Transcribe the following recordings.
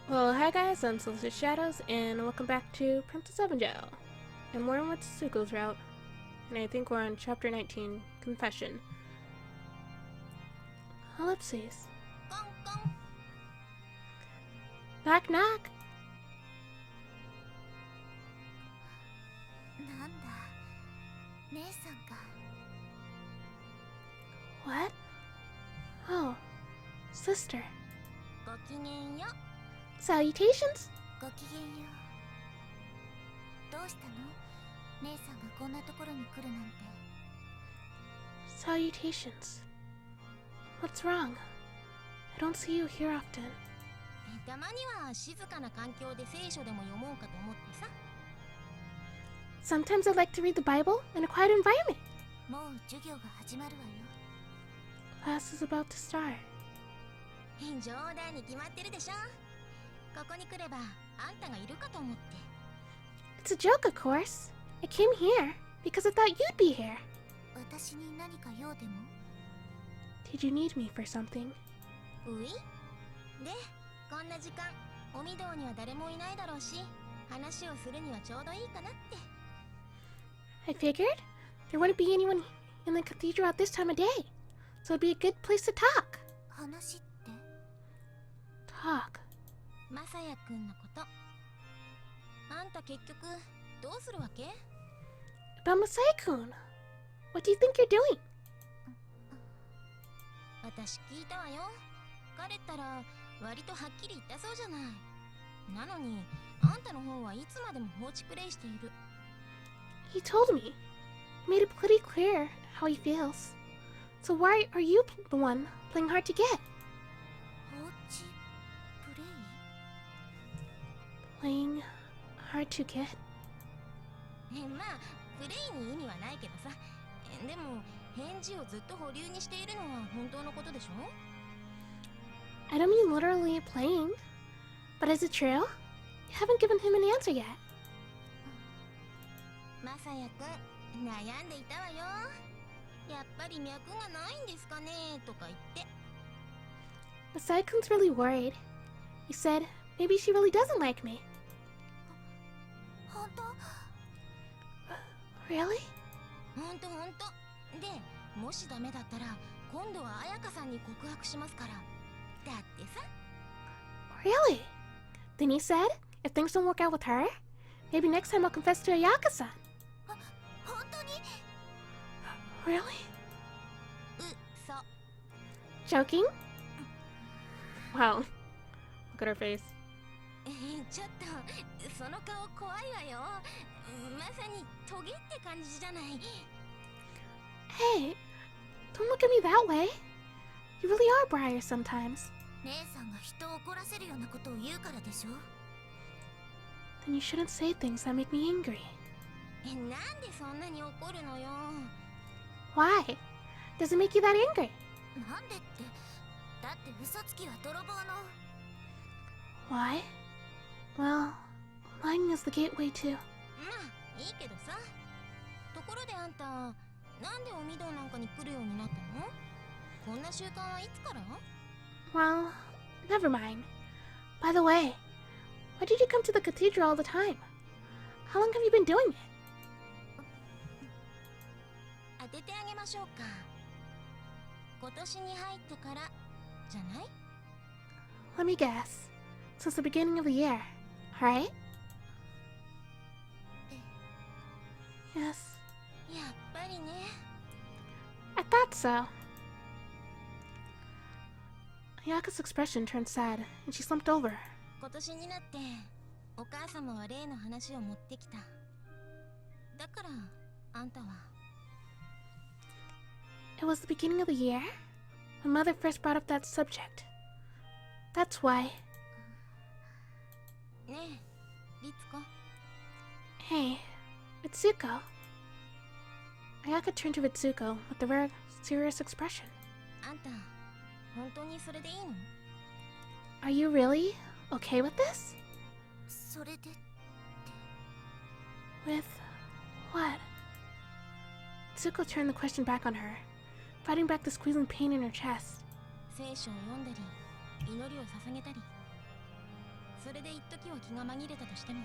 Well, hi guys, I'm Celestial Shadows, and welcome back to Princess Evangile. And we're on Ritsuko's route, and I think we're on Chapter 19, Confession. Ellipses. Knock knock! なんだ、姉さんか。What? Oh, sister. ごきげんよ。Salutations? ごきげんよ。どうしたの？姉さんがこんなところに来るなんて。Salutations. What's wrong? I don't see you here often. たまには静かな環境で聖書でも読もうかと思ってさ。Sometimes I like to read the Bible in a quiet environment. もう授業が始まるわよ。Class is about to start. 冗談に決まってるでしょ。ここに来ればあんたがいるかと思って。It's a joke, of course. I came here because I thought you'd be here. 私に何か用でも？ Did you need me for something? うい？で、こんな時間、お御堂には誰もいないだろうし、話をするにはちょうどいいかなって。I figured there wouldn't be anyone in the cathedral at this time of day, so it'd be a good place to talk. 話って？ Talk. マサヤくんのこと。あんた結局どうするわけ？ About Masai-kun. What do you think you're doing? 私聞いたわよ。彼ったら割とはっきり言ったそうじゃない。なのにあんたの方はいつまでも放置プレイしている。He told me. He made it pretty clear how he feels. So why are you the one playing hard to get? 放置プレイ？ Playing hard to get? まあプレイに意味はないけどさ。でも返事をずっと保留にしているのは本当のことでしょ？ I don't mean literally playing. But is it true? You haven't given him an answer yet. マサヤくん悩んでいたわよ。やっぱり脈がないんですかねとか言って。Masai-kun's really worried. He said maybe she really doesn't like me. 本当？ Really? ほんと。で、もしダメだったら今度は彩香さんに告白しますから。だってさ。 Really? Then he said if things don't work out with her, maybe next time I'll confess to Ayaka-san. 本当に？ Really? そ。 Joking? Wow. Look at her face. ちょっとその顔怖いわよ。まさにトゲって感じじゃない。 Hey, don't look at me that way. You really are Briar sometimes. 姉さんが人を怒らせるようなことを言うからでしょ。 Then you shouldn't say things that make me angry. なんでそんなに怒るのよ。 Why? Does it make you that angry? なんでって。だって嘘つきは泥棒の。 Why? Well, lying is the gateway to... まあいいけどさ。ところであんた、なんでお御堂なんかに来るようになったの？こんな習慣はいつから？ Well, never mind. By the way, why did you come to the cathedral all the time? How long have you been doing it? 当ててあげましょうか。今年に入ってからじゃない？ Let me guess. Since the beginning of the year, right? Yes. やっぱりね。 I thought so. Ayaka's expression turned sad, and she slumped over. 今年になってお母様は例の話を持ってきた。だからあんたは。 It was the beginning of the year when Mother first brought up that subject. That's why. ねえ、リツコ。 Hey, Ritsuko. Ayaka turned to Ritsuko with a very serious expression. あんた、本当にそれでいいの？ Are you really okay with this? それで。 With what? Ritsuko turned the question back on her, fighting back the squeezing pain in her chest. 聖書を読んだり、祈りを捧げたり。それで一時は気が紛れたとしても。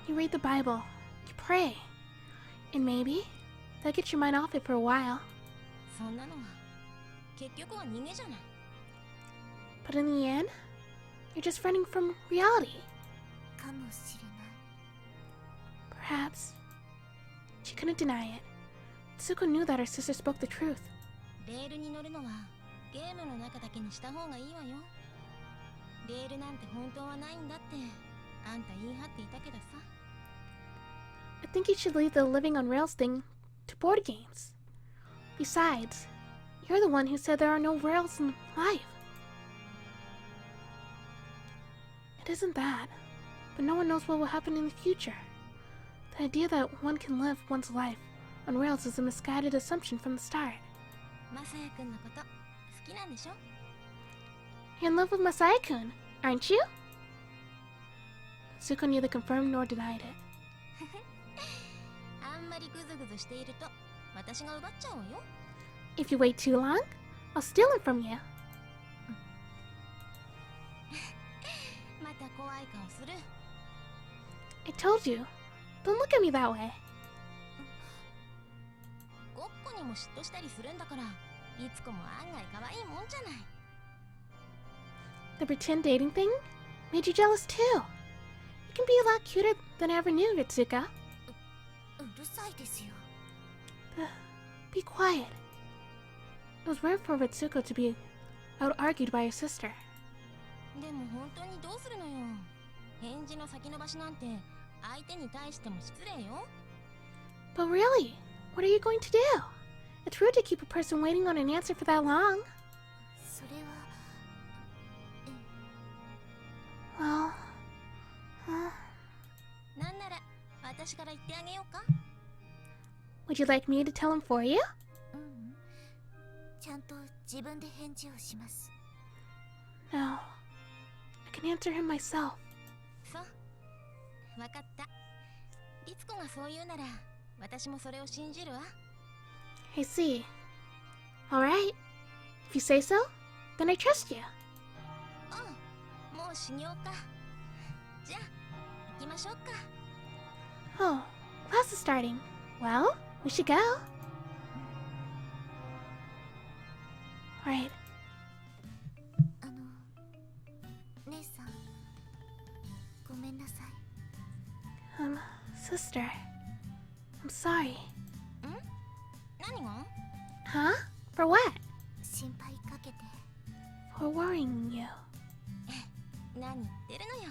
You read the Bible, you pray, and maybe that gets your mind off it for a while. そんなのは結局は逃げじゃない。 But in the end, you're just running from reality. かもしれない。 Perhaps. She couldn't deny it. Ritsuko knew that her sister spoke the truth. レールに乗るのはゲームの中だけにした方がいいわよ。レールなんて本当はないんだってあんた言い張っていたけどさ。 I think you should leave the living on rails thing to board games. Besides, you're the one who said there are no rails in life. It isn't that, but no one knows what will happen in the future. The idea that one can live one's life on rails is a misguided assumption from the start. マサヤくんのこと好きなんでしょ？ You're in love with Masaya-kun, aren't you? Ritsuko neither confirmed nor denied it. あんまりグズグズしていると私が奪っちゃうわよ。 If you wait too long, I'll steal it from you. また怖い顔する。 I told you. Don't look at me that way. ごっこにも嫉妬したりするんだから、いつこも案外可愛いもんじゃない。 The pretend dating thing made you jealous too. You can be a lot cuter than I ever knew, Ritsuko. うるさいですよ。 Be quiet. It was rare for Ritsuko to be out-argued by her sister. でも本当にどうするのよ。返事の先延ばしなんて相手に対しても失礼よ。 But really, what are you going to do? It's rude to keep a person waiting on an answer for that long. それは。 Well, なんなら私から言ってあげようか。 would you like me to tell him for you? ちゃんと自分で返事をします。 No. I can answer him myself. そう。わかった。リツコがそう言うなら私もそれを信じるわ。 I see. Alright. If you say so, then I trust you. うん、もう修行か。じゃあ行きましょうか。 Oh, class is starting. Well, we should go. Alright. 姉さん、ごめんなさい。 Sister. I'm sorry. 何が？ Huh? For what? 心配かけて。 For worrying you. 何言ってるのよ。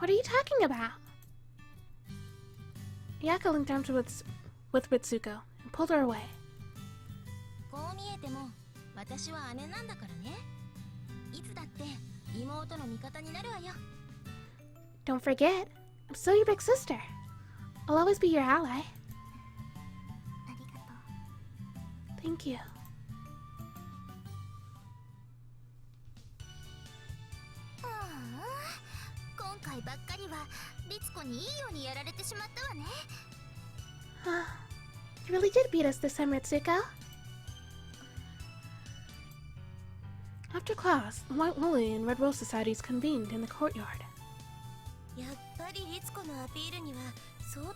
What are you talking about? Yaka linked arms with Ritsuko and pulled her away. こう見えても私は姉なんだからね。いつだって妹の味方になるわよ。 Don't forget, I'm still your big sister. I'll always be your ally. ありがとう。 Thank you. 今回ばっかりはリツコにいいようにやられてしまったわね。 You really did beat us this time, Ritsuko. After class, the White Lily and Red Rose Societies convened in the courtyard. やっぱりリツコのアピールには相当の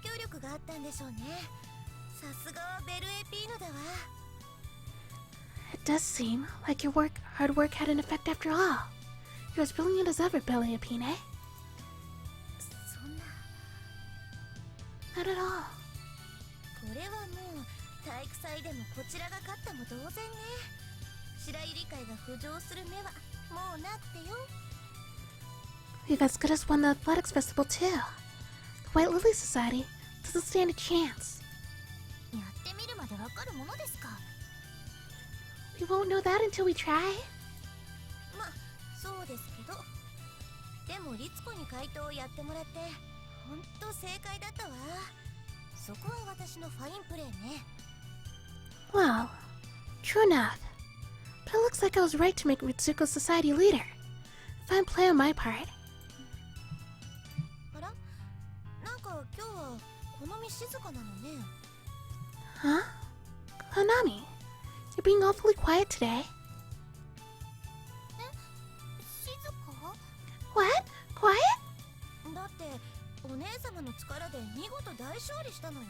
影響力があったんでしょうね。さすがはベルエピーノだわ。 It does seem like your hard work had an effect after all. You're as brilliant as ever, Billy Apine. そんな。 Not at all. これはもう体育祭でもこちらが勝ったも同然ね。白百合会が浮上する目はもうなくてよ。 We've as good as won the athletics festival too. The White Lily Society doesn't stand a chance. やってみるまでわかるものですか。 We won't know that until we try. ま、そうですけど。でもリツコに回答をやってもらってほんと正解だったわ。そこは私のファインプレーね。 Well, true enough. But it looks like I was right to make Ritsuko society leader. Fine play on my part. あら、なんか今日はこのみ静かなのね。 Huh? Konami, you're being awfully quiet today. quiet? だってお姉様の力で見事大勝利したのよ。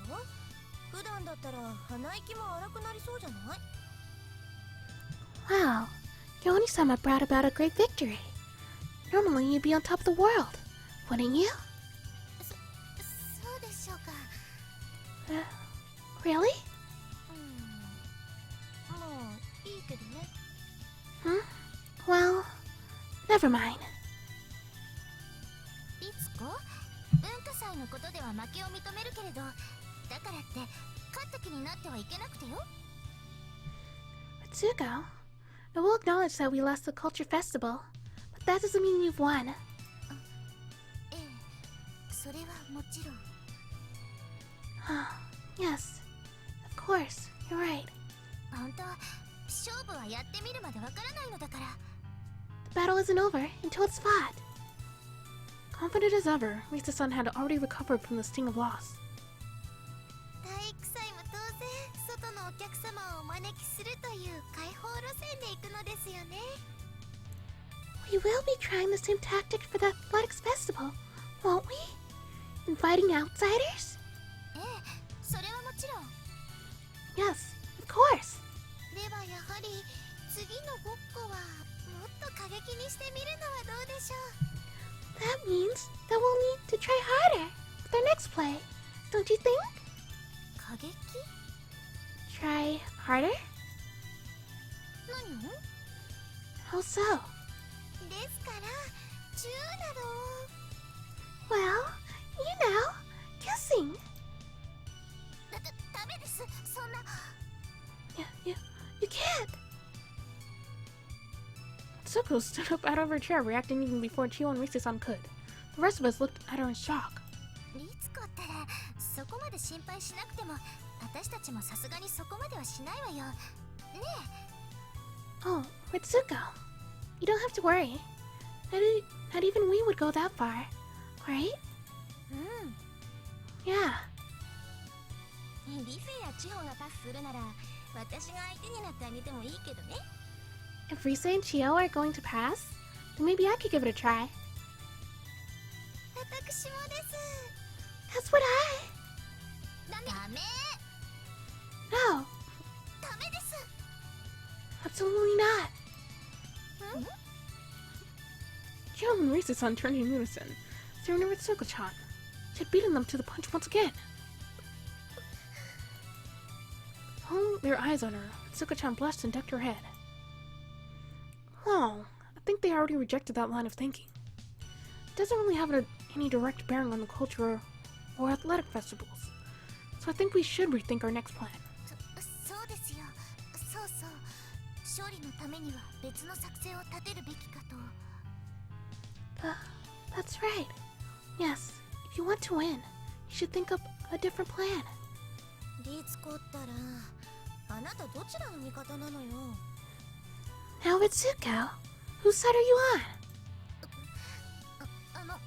普段だったら鼻息も荒くなりそうじゃない？ Wow, Yoni-sama brought about a great victory. Normally you'd be on top of the world, wouldn't you? そうでしょうか。Really? もういいけどね。Well, never mind. いつこ文化祭のことでは負けを認めるけれど、だからって勝った気になってはいけなくてよ。 Ritsuko, I will acknowledge that we lost the culture festival, but that doesn't mean you've won. ええ、それはもちろん。Yes, of course, you're right. 本当、勝負はやってみるまでわからないのだから。 The battle isn't over until it's fought. Confident as ever, Risa-san had already recovered from the sting of loss. 体育祭も当然外のお客様をお招きするという開放路線で行くのですよね。 We will be trying the same tactic for the athletics festival, won't we? Inviting outsiders? ええ、それはもちろん。 Yes, of course. ではやはり次のごっこはもっと過激にしてみるのはどうでしょう。 That means that we'll need to try harder with our next play, don't you think? 過激？ Try harder? 何？ How so? ですからチューなど。 Well, you know, kissing. ダメです、そんな。 You can't. Ritsuko stood up out of her chair, reacting even before Chio and Risa-san could. The rest of us looked at her in shock. リツコったらそこまで心配しなくても私たちもさすがにそこまではしないわよ。ねえ。 Oh, Ritsuko. You don't have to worry. Not even we would go that far, right? うん。 Yeah. リセやチホがパスするなら私が相手になってあげてもいいけどね。 If Risa and Chio are going to pass, then maybe I could give it a try. 私もです。 That's what I... ダメ。 No, ダメです。 absolutely not. Chio and Risa-san turned in unison, staring at Ritsuko-chan. She had beaten them to the punch once again. Pulling their eyes on her, Ritsuko-chan blushed and ducked her head. Oh, I think they already rejected that line of thinking. It doesn't really have any direct bearing on the culture or athletic festivals, so I think we should rethink our next plan. そうですよ。そうそう。勝利のためには別の作戦を立てるべきかと。 That's right. Yes, if you want to win, you should think up a different plan. リツコったらあなたどちらの味方なのよ。 Now, Ritsuko, whose side are you on? まあ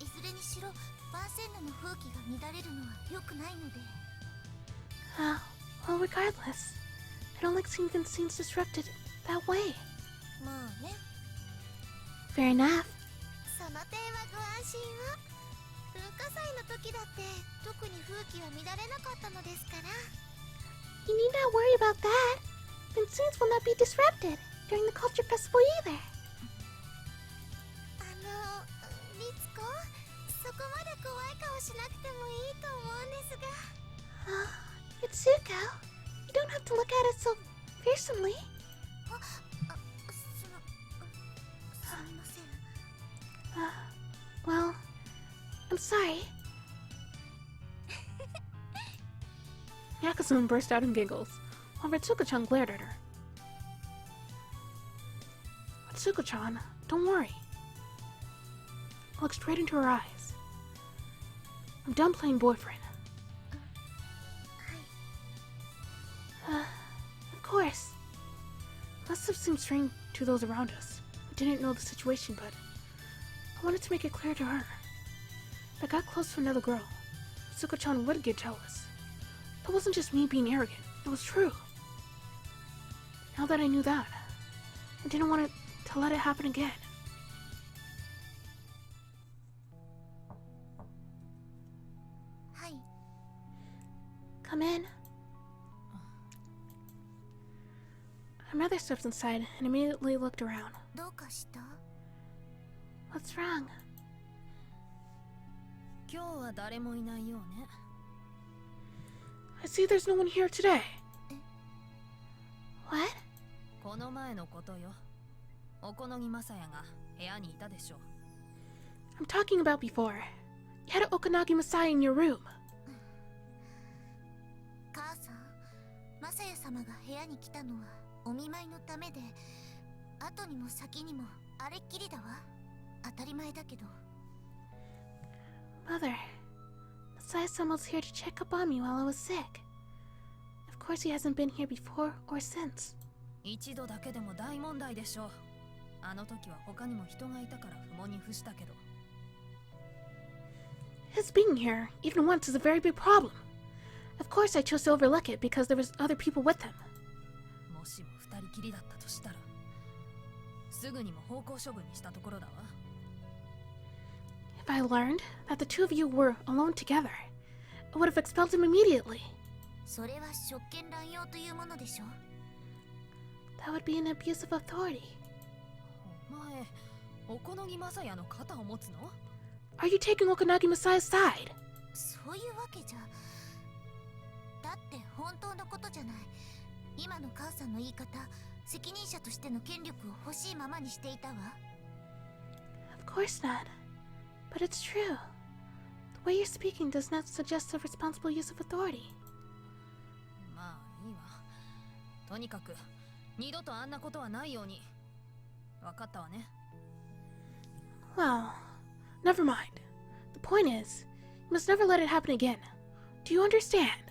いずれにしろバーセンナの風紀が乱れるのは良くないので。 Well, regardless, I don't like seeing things disrupted that way. まあね。 Fair enough. その点はご安心を。文化祭の時だって特に風紀は乱れなかったのですから。 You need not worry about that. And scenes will not be disrupted during the culture festival either. リツコ、そこまで怖い顔しなくてもいいと思うんですが。Ritsuko, you don't have to look at it so fearsomely. すみません。 Well, I'm sorry. Yakuza burst out in giggles, while Ritsuko-chan glared at her. Ritsuko-chan, don't worry. I looked straight into her eyes. I'm done playing boyfriend. Of course. Must have seemed strange to those around us who didn't know the situation, but I wanted to make it clear to her. If I got close to another girl, Ritsuko-chan would get jealous. That wasn't just me being arrogant, it was true. Now that I knew that, I didn't want to let it happen again. Come in. Her mother stepped inside and immediately looked around. どうかした？ What's wrong? 今日は誰もいないようね。I see there's no one here today. What? この前のことよ。おこのぎまさやが部屋にいたでしょ。I'm talking about before. You had Okanagi Masai in your room. 母さん、マサヤ様が部屋に来たのはお見舞いのためで、後にも先にもあれっきりだわ。当たり前だけど。Mother, Masai-san was here to check up on me while I was sick. Of course he hasn't been here before or since. 一度だけでも大問題でしょう。あの時は他にも人がいたから不問に付したけど。His being here, even once, is a very big problem. Of course I chose to overlook it because there was other people with him. もしも二人きりだったとしたら、すぐにも方向処分にしたところだわ。If I learned that the two of you were alone together, I would have expelled him immediately. それは職権乱用というものでしょ。That would be an abuse of authority. お前、おこのぎまさやの肩を持つの？ Are you taking Okanagi Masai's side? そういうわけじゃ。だって本当のことじゃない。今の母さんの言い方、責任者としての権力を欲しいままにしていたわ。Of course not. But it's true. The way you're speaking does not suggest a responsible use of authority. まあいいわ。とにかく二度とあんなことはないように。わかったわね。Well, never mind. The point is, you must never let it happen again. Do you understand?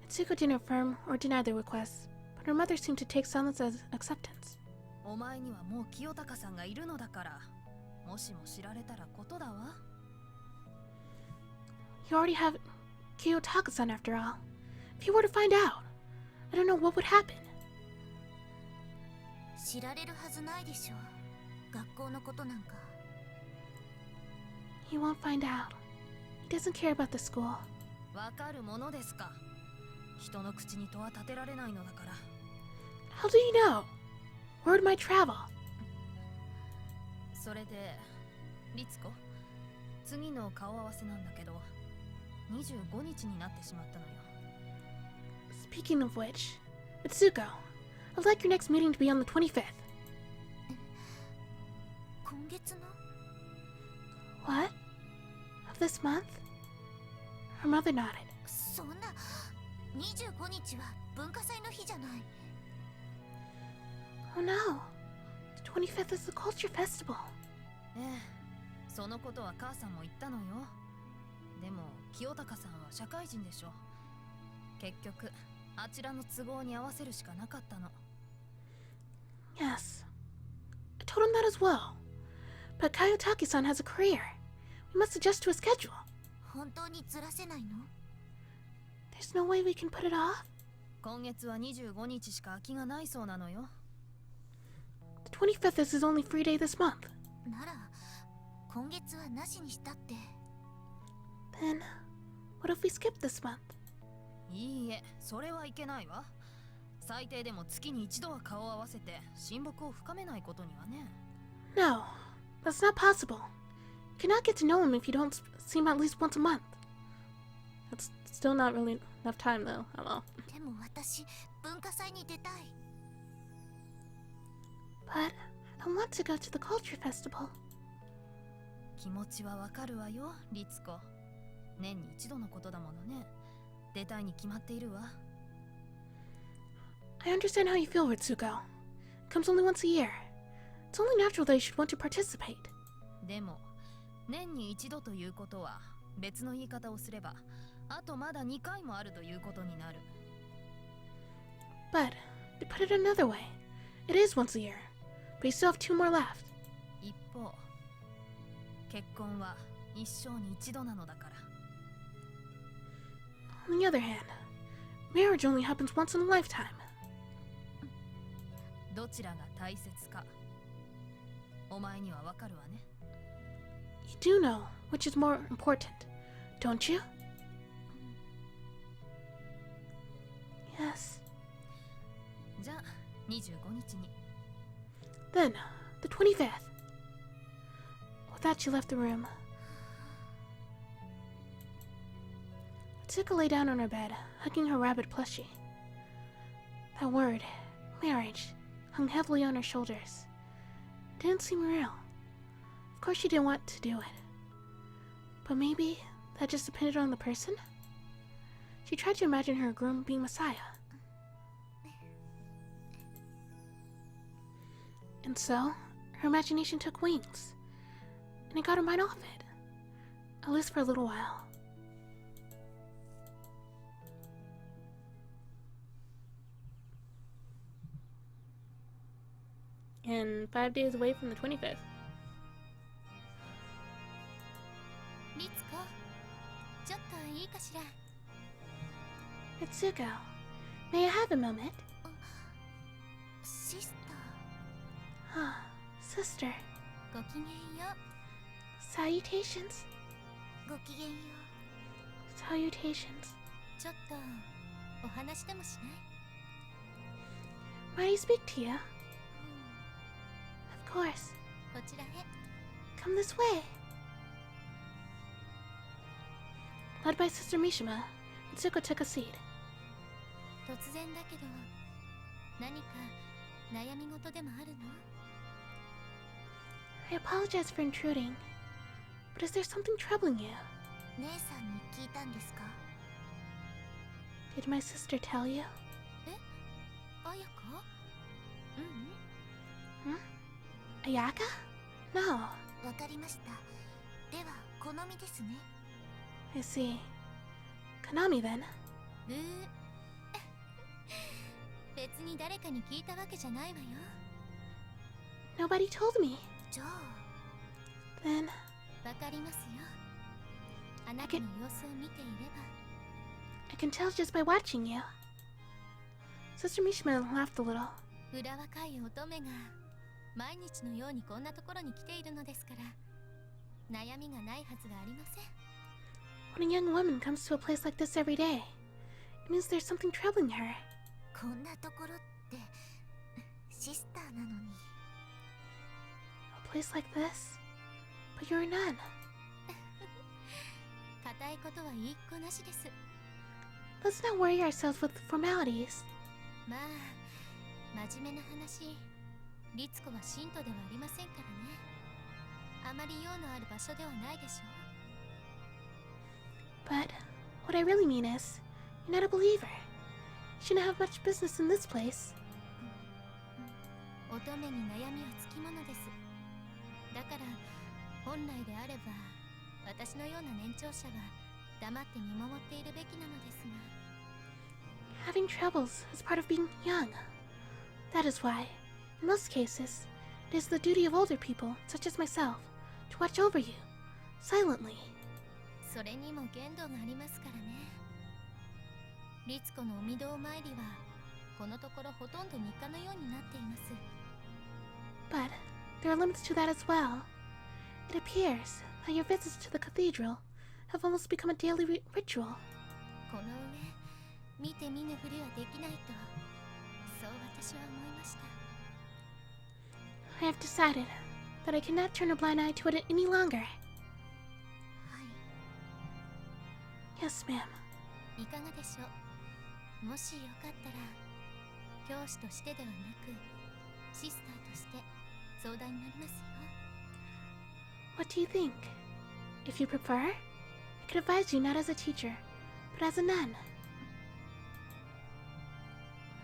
Ritsuko didn't affirm or deny the request, but her mother seemed to take silence as acceptance. お前にはもう清高さんがいるのだから、もしも知られたらことだわ。You already have Kiyotaka-san after all. If you were to find out, I don't know what would happen. 知られるはずないでしょ。学校のことなんか。He won't find out. He doesn't care about the school. わかるものですか。人の口に戸は立てられないのだから。How do you know? Word might travel. それで、律子、次の顔合わせなんだけど、25日になってしまったのよ。Speaking of which, Ritsuko, I'd like your next meeting to be on the 25th. 今月の？ What? Of this month? Her mother nodded. そんな、25日は文化祭の日じゃない。Oh no. The 25th is the culture festival. ええ、そのことは母さんも言ったのよ。でも、清高さんは社会人でしょ。結局、あちらの都合に合わせるしかなかったの。Yes. I told him that as well. But Kayotaki-san has a career. We must adjust to a schedule. 本当にずらせないの？ There's no way we can put it off. 今月は25日しか空きがないそうなのよ。The 25th is his only free day this month. なら、今月はなしにしたって。Then, what if we skip this month? いいえ、それはいけないわ。最低でも月に一度は顔を合わせて親睦を深めないことにはね。No, that's not possible. You cannot get to know him if you don't see him at least once a month. That's still not really enough time though, hello. でも私、文化祭に出たい。But I want to go to the culture festival. 気持ちはわかるわよ、律子。年に一度のことだものね。出たいに決まっているわ。I understand how you feel, Ritsuko. It comes only once a year. It's only natural that you should want to participate. でも、年に一度ということは別の言い方をすれば、あとまだ2回もあるということになる。But, to put it another way, it is once a year, but you still have 2 more left. 一方、結婚は一生に一度なのだから。On the other hand, marriage only happens once in a lifetime. どちらが大切か、お前にはわかるわね。You do know which is more important, don't you? guess. じゃあ25日に。 Then, the 25th. With that, she left the room. Ritsuko lay down on her bed, hugging her rabbit plushie. That word, marriage, hung heavily on her shoulders. It didn't seem real. Of course she didn't want to do it. But maybe that just depended on the person? She tried to imagine her groom being Messiah. And so, her imagination took wings, and it got her mind off it, at least for a little while. And 5 days away from the 25th. リツコ、ちょっといいかしら。 Ritsuko, may I have a moment? シスタ Ah, sister. ー、ごきげんよ Salutations. う。ごきげんよ Salutations. う。ちょっとお話でもしない？ Might I speak to you? Of course. こちらへ。 Come this way. Led by Sister Mishima, Ritsuko took a seat. 突然だけど、何か悩み事でもあるの？ I apologize for intruding, but is there something troubling you? 姉さんに聞いたんですか？ Did my sister tell you? あやか？ううん。 Ayaka? No. わかりました。では、好みですね。 I see. Konami then. 別に誰かに聞いたわけじゃないわよ。 Nobody told me. じゃあ、 Then わかりますよ。あなたの様子を見ていれば。 I can tell just by watching you. Sister Mishima laughed a little. 裏若い乙女が毎日のようにこんなところに来ているのですから、悩みがないはずがありません。 When a young woman comes to a place like this every day, it means there's something troubling her. こんなところってシスターなのに。 A place like this? But you're a nun. 固いことは言いっこなしです。 Let's not worry ourselves with formalities. まあ、真面目な話、リツコは信徒ではありませんからね。あまり用のある場所ではないでしょう。 But what I really mean is, you're not a believer. You shouldn't have much business in this place. 乙女に悩みはつきものです。だから本来であれば私のような年長者は黙って見守っているべきなのですが。 Having troubles is part of being young. That is why, in most cases, it is the duty of older people, such as myself, to watch over you, silently. それにも限度がありますからね。リツコのお御堂参りはこのところほとんど日課のようになっています。 But there are limits to that as well. It appears that your visits to the cathedral have almost become a daily ritual. この上見て見ぬふりはできないと、そう私は思いました。 I have decided that I cannot turn a blind eye to it any longer. はい、 Yes, ma'am. いかがでしょう。もしよかったら教師としてではなくシスターとして相談になりますよ。 What do you think? If you prefer, I could advise you not as a teacher, but as a nun.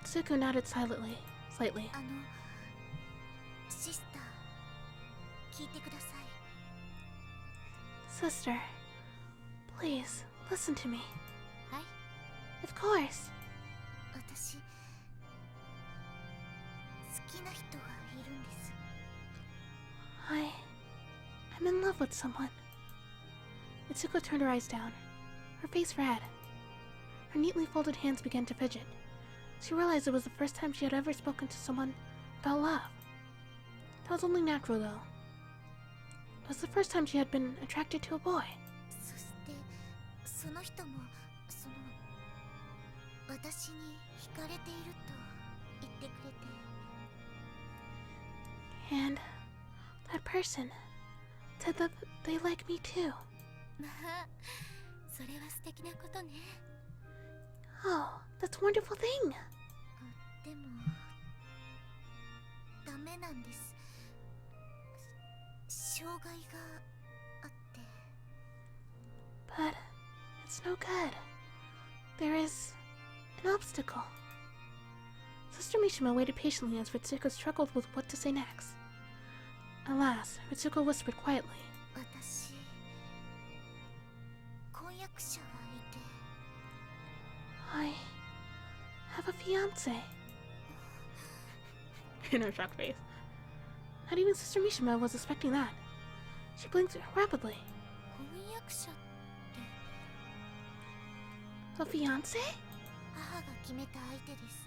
Ritsuko nodded slightly. シスター、聞いてください。 Sister, please listen to me. はい、 Of course. 私好きな人がいるんです。 I'm in love with someone. Ritsuko turned her eyes down, her face red. Her neatly folded hands began to fidget. She realized it was the first time she had ever spoken to someone about love. That was only natural, though. It was the first time she had been attracted to a boy. そしてその人も私に惹かれていると言ってくれて。 And that person said that they like me too. まあ、それは素敵なことね。 Oh, that's a wonderful thing. でもダメなんです。障害があって。 But it's no good. There is an obstacle. Sister Mishima waited patiently as Ritsuko struggled with what to say next. At last, Ritsuko whispered quietly. 私、婚約者がいて。 I have a fiance. In her shocked face. Not even Sister Mishima was expecting that. She blinked rapidly. 婚約者って。 A fiance? 母が決めた相手です。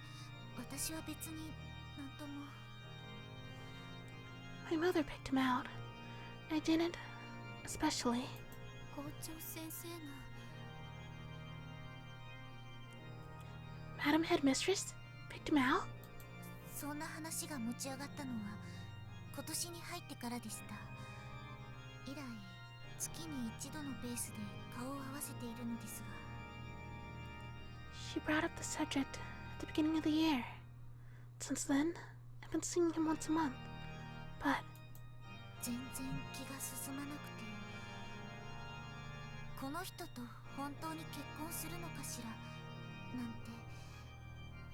私は別になんとも。 My mother picked him out. I didn't, especially. 校長先生の。 Madam Headmistress picked him out? そんな話が持ち上がったのは今年に入ってからでした。以来月に一度のペースで顔を合わせているのですが。 She brought up the subject at the beginning of the year. Since then, I've been seeing him once a month. But 全然気が進まなくて、この人と本当に結婚するのかしらなんて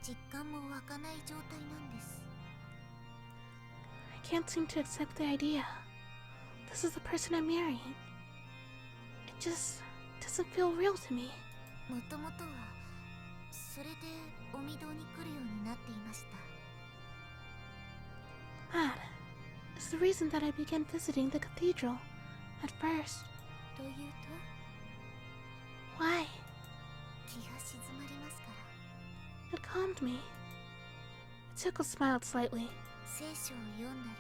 実感も湧かない状態なんです。 I can't seem to accept the idea. This is the person I'm marrying. It just doesn't feel real to me. もともとはそれでお御堂に来るようになっていました。 That is the reason that I began visiting the cathedral at first. というと Why? 気が静まりますから。 It calmed me. Ritsuko smiled slightly. 聖書を読んだり、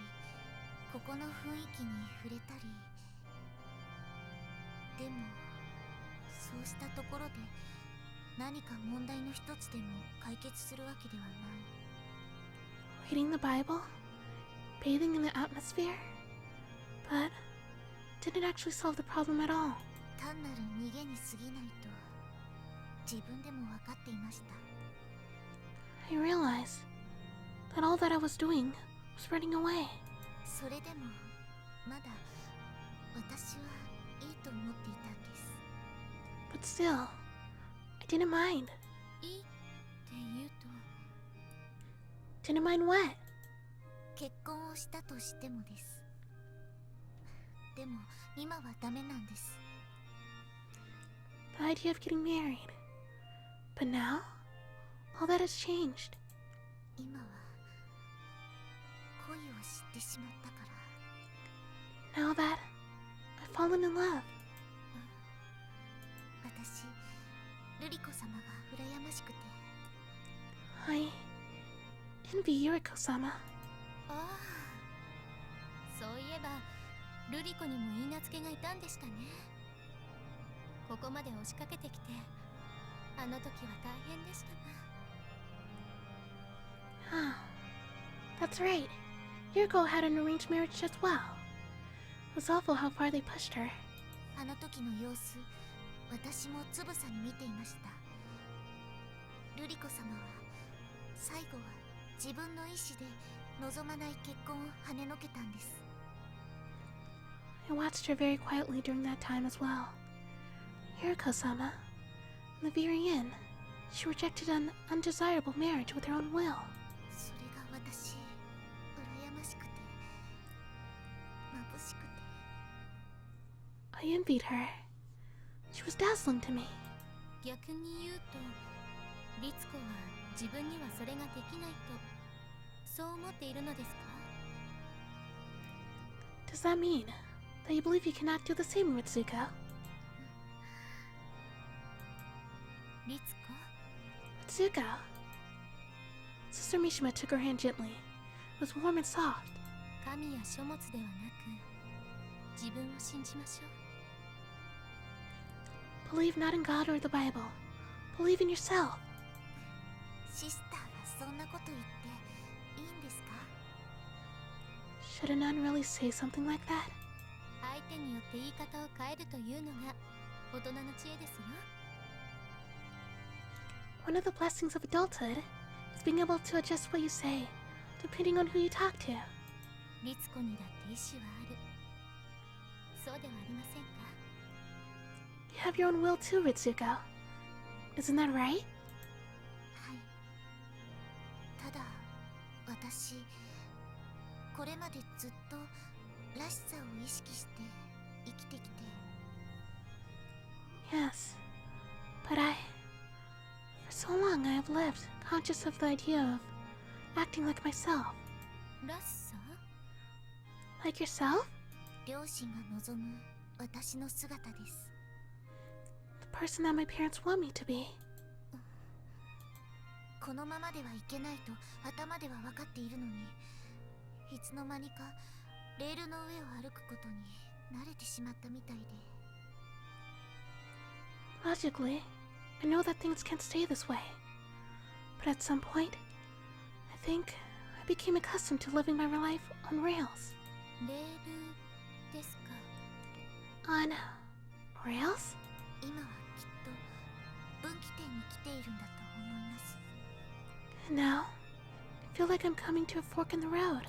ここの雰囲気に触れたり。でもそうしたところで何か問題の一つでも解決するわけではない。 Reading the Bible, bathing in the atmosphere, but didn't actually solve the problem at all. 単なる逃げに過ぎないと自分でも分かっていました。 I realized that all that I was doing was running away. それでもまだ私はいいと思っていたんです。 But still, I didn't mind. いいって言うと Didn't mind what? 結婚をしたとしてもです。でも今はダメなんです。 The idea of getting married. But now, all that has changed. 今は恋を知ってしまったから。 Now that I've fallen in love. 私、ルリコ様が羨ましくて。 I envy Yuriko-sama. ああ、そういえばルリコにも許嫁がいたんでしたね。ここまで押しかけてきて、あの時は大変でしたな。 Ah, that's right. Yuriko had an arranged marriage as well. It was awful how far they pushed her. あの時の様子、私もつぶさに見ていました。ルリコ様は最後は自分の意志で望まない結婚を跳ねのけたんです。 I watched her very quietly during that time as well. Yuriko-sama, in the very end, she rejected an undesirable marriage with her own will. それが私、羨ましくて、眩しくて。 I envied her. She was dazzling to me. 逆に言うと、リツコは自分にはそれができないと、そう思っているのですか？ Does that mean that you believe you cannot do the same, Ritsuko? リツコ？ Ritsuko? Sister Mishima took her hand gently. It was warm and soft. 神や書物ではなく、自分を信じましょう。 Believe not in God or the Bible. Believe in yourself. シスターがそんなこと言っていいんですか？ Should a nun really say something like that? 相手によって言い方を変えるというのが大人の知恵ですよ。 One of the blessings of adulthood is being able to adjust what you say, depending on who you talk to. リツコにだって意志はある。そうではありませんか？ You have your own will too, Ritsuko. Isn't that right? はい。ただ、私、これまでずっとらしさを意識して生きてきて。Yes, but for so long I have lived conscious of the idea of acting like myself. らしさ？ Like yourself? 両親が望む私の姿です。The person that my parents want me to be. このままではいけないと頭では分かっているのに、いつの間にかレールの上を歩くことに慣れてしまったみたいで。Logically, I know that things can't stay this way. But at some point, I think I became accustomed to living my life on rails. レールですか？ On rails? 今はきっと分岐点に来ているんだと思います。 And now, I feel like I'm coming to a fork in the road.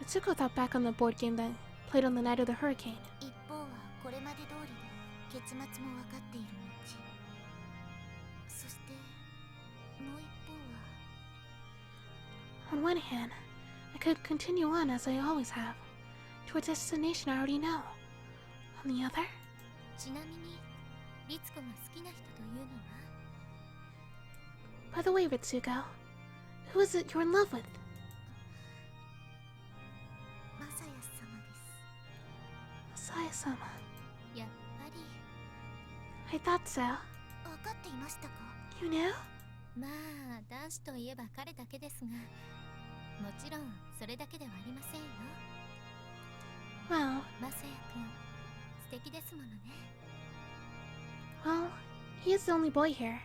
Ritsuko thought back on the board game that played on the night of the hurricane. 一方はこれまで通りで結末も分かっている道。そしてもう一方は。 On one hand, I could continue on as I always have, to a destination I already know. On the other, ちなみにリツコが好きな人というのは？ by the way, Ritsuko, who is it you're in love with? マサヤ様です。 Masaya-sama. やっぱり。 I thought so. 分かっていましたか？ You knew? まあ男子といえば彼だけですが、もちろんそれだけではありませんよ。 Well, マサヤ君、素敵ですものね。 well, he is the only boy here.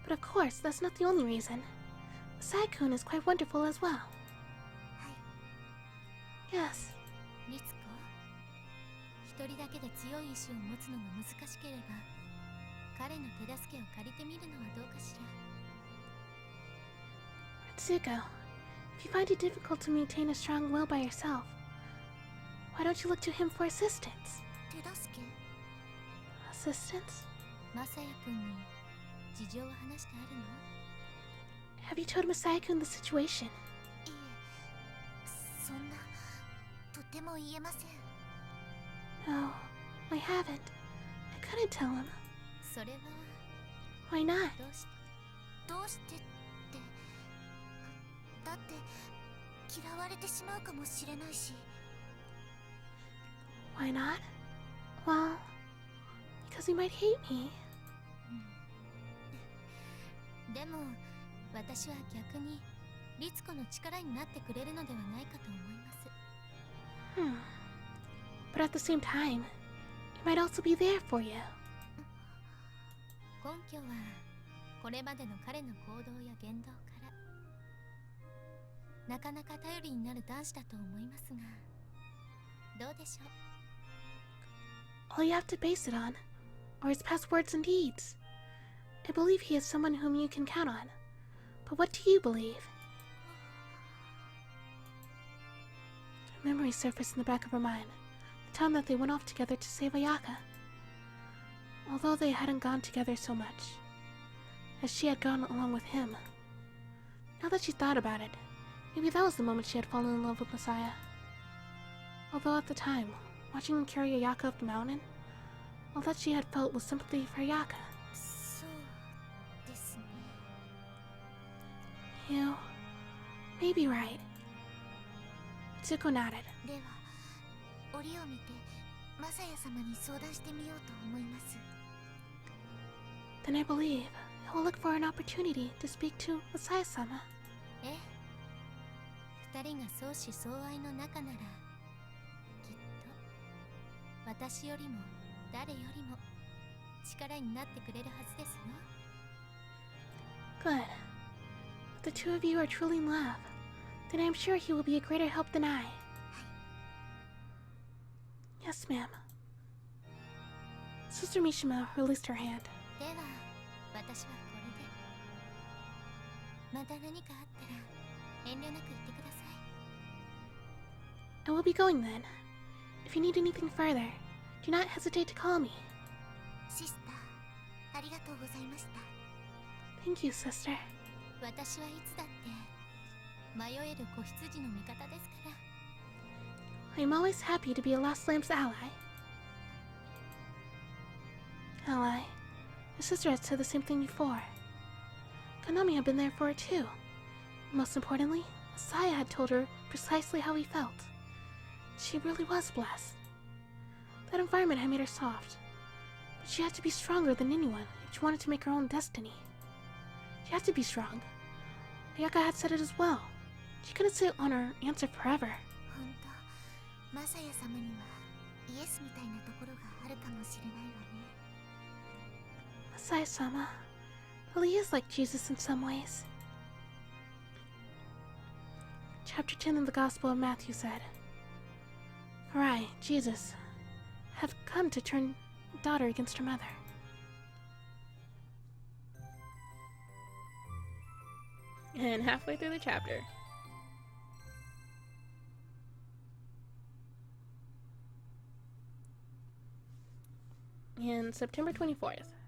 But of course, that's not the only reason. Masaya-kun is quite wonderful as well. はい。 Yes. リツコ、一人だけで強い意志を持つのが難しければ、彼の手助けを借りてみるのはどうかしら。 Ritsuko, if you find it difficult to maintain a strong will by yourself, why don't you look to him for assistance? 手助け？ Assistance? マサヤ君に事情を話してあるの？ Have you told Masaya-kun the situation? いえ、そんな、とても言えません。 No, I haven't. I couldn't tell him. それは Why not? どうしてって、だって嫌われてしまうかもしれないし。 Why not? Well, because he might hate me. でも私は逆にリツコの力になってくれるのではないかと思います。 But at the same time, he might also be there for you. 根拠はこれまでの彼の行動や言動から、なかなか頼りになる男子だと思いますが、どうでしょう？ All you have to base it on are his past words and deeds. I believe he is someone whom you can count on. But what do you believe? A memory surfaced in the back of her mind, the time that they went off together to save Ayaka. Although they hadn't gone together so much, as she had gone along with him. Now that she thought about it, maybe that was the moment she had fallen in love with Messiah. Although at the time, watching him carry Ayaka up the mountain, all that she had felt was sympathy for Ayaka. そうですね。 You may be right. Ritsuko nodded. では折を見てマサヤ様に相談してみようと思います。 Then I believe I will look for an opportunity to speak to Masaya-sama. ええ、二人が相思相愛の仲なら、きっと私よりも誰よりも力になってくれるはずですよ。 Good. If the two of you are truly in love, then I am sure he will be a greater help than I. Yes, ma'am. Sister Mishima released her hand. では私はこれで。また何かあったら遠慮なく言ってください。 I will be going then. If you need anything further, do not hesitate to call me. シスター、ありがとうございました。 Thank you, sister. 私はいつだって迷える子羊の味方ですから。 I am always happy to be a Lost Lamb's ally. Ally. My sister had said the same thing before. Konami had been there for her too. Most importantly, Messiah had told her precisely how he felt. She really was blessed. That environment had made her soft. But she had to be stronger than anyone if she wanted to make her own destiny. She had to be strong. Ayaka had said it as well. She couldn't sit on her answer forever. 本当、マサヤ様にはイエスみたいなところがあるかもしれないわね。 Messiah-sama really is like Jesus in some ways. Chapter 10 of the Gospel of Matthew said, For I, Jesus, have come to turn daughter against her mother. And halfway through the chapter. And September 24th.